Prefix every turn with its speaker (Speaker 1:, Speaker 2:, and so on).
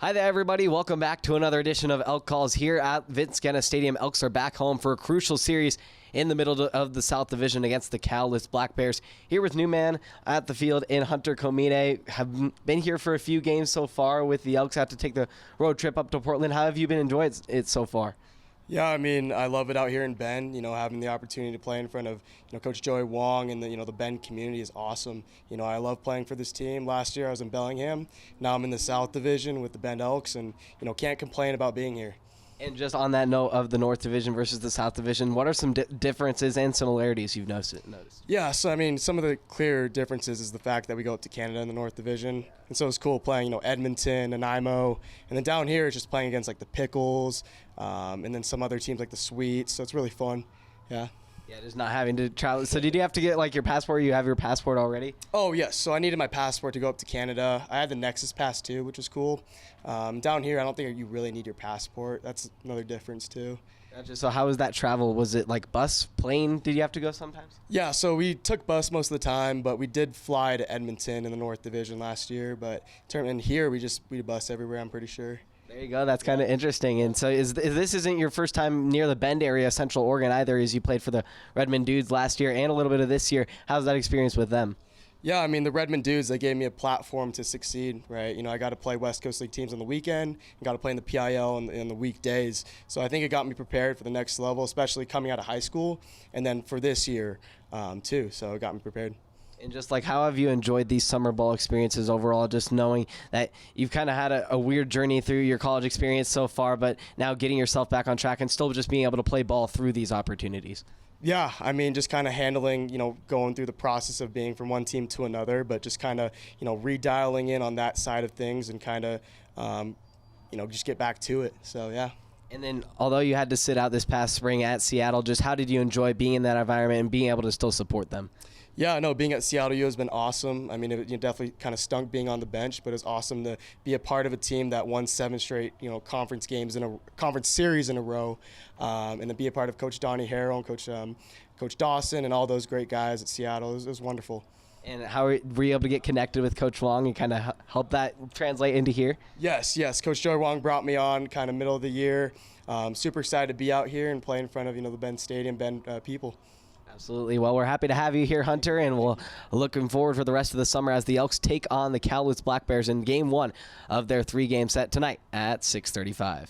Speaker 1: Hi there, everybody. Welcome back to another edition of Elk Calls here at Vince Scanna Stadium. Elks are back home for a crucial series in the middle of the South Division against the Cowlitz Black Bears. Here with new man at the field in Hunter Komine. Have been here for a few games so far with the Elks. Have to take the road trip up to Portland. How have you been enjoying it so far?
Speaker 2: Yeah, I mean, I love it out here in Bend. Having the opportunity to play in front of, Coach Joey Wong and the Bend community is awesome. I love playing for this team. Last year I was in Bellingham. Now I'm in the South Division with the Bend Elks, and can't complain about being here.
Speaker 1: And just on that note of the North Division versus the South Division, what are some differences and similarities you've noticed?
Speaker 2: Yeah, so I mean, some of the clear differences is the fact that we go up to Canada in the North Division, and so it's cool playing, Edmonton, Nanaimo, and then down here it's just playing against like the Pickles, and then some other teams like the Sweets. So it's really fun. Yeah.
Speaker 1: Yeah, just not having to travel. So did you have to get like your passport? You have your passport already?
Speaker 2: Oh, yes. So I needed my passport to go up to Canada. I had the Nexus Pass too, which was cool. Down here, I don't think you really need your passport. That's another difference too.
Speaker 1: Gotcha. So how was that travel? Was it like bus, plane? Did you have to go sometimes?
Speaker 2: Yeah, so we took bus most of the time, but we did fly to Edmonton in the North Division last year. But in here, we bus everywhere, I'm pretty sure.
Speaker 1: There you go. That's kind of interesting. And so this isn't your first time near the Bend area, Central Oregon either, as you played for the Redmond Dudes last year and a little bit of this year. How's that experience with them?
Speaker 2: Yeah, I mean, the Redmond Dudes, they gave me a platform to succeed, right? I got to play West Coast League teams on the weekend, and got to play in the PIL in the weekdays. So I think it got me prepared for the next level, especially coming out of high school, and then for this year too. So it got me prepared.
Speaker 1: And just like, how have you enjoyed these summer ball experiences overall, just knowing that you've kind of had a weird journey through your college experience so far, but now getting yourself back on track and still just being able to play ball through these opportunities?
Speaker 2: Yeah, I mean, just kind of handling, going through the process of being from one team to another, but just kind of, redialing in on that side of things and kind of, just get back to it. So, yeah.
Speaker 1: And then, although you had to sit out this past spring at Seattle, just how did you enjoy being in that environment and being able to still support them?
Speaker 2: Yeah, no, being at Seattle U has been awesome. I mean, it definitely kind of stunk being on the bench, but it's awesome to be a part of a team that won 7 straight, conference games in a conference series in a row, and to be a part of Coach Donnie Harrell and Coach Dawson and all those great guys at Seattle. It was wonderful.
Speaker 1: And how were you able to get connected with Coach Wong and kind of help that translate into here?
Speaker 2: Yes. Coach Joey Wong brought me on kind of middle of the year. Super excited to be out here and play in front of, the Bend Stadium, Bend people.
Speaker 1: Absolutely. Well, we're happy to have you here, Hunter, and we're looking forward for the rest of the summer as the Elks take on the Cowlitz Black Bears in Game 1 of their 3-game set tonight at 6:35.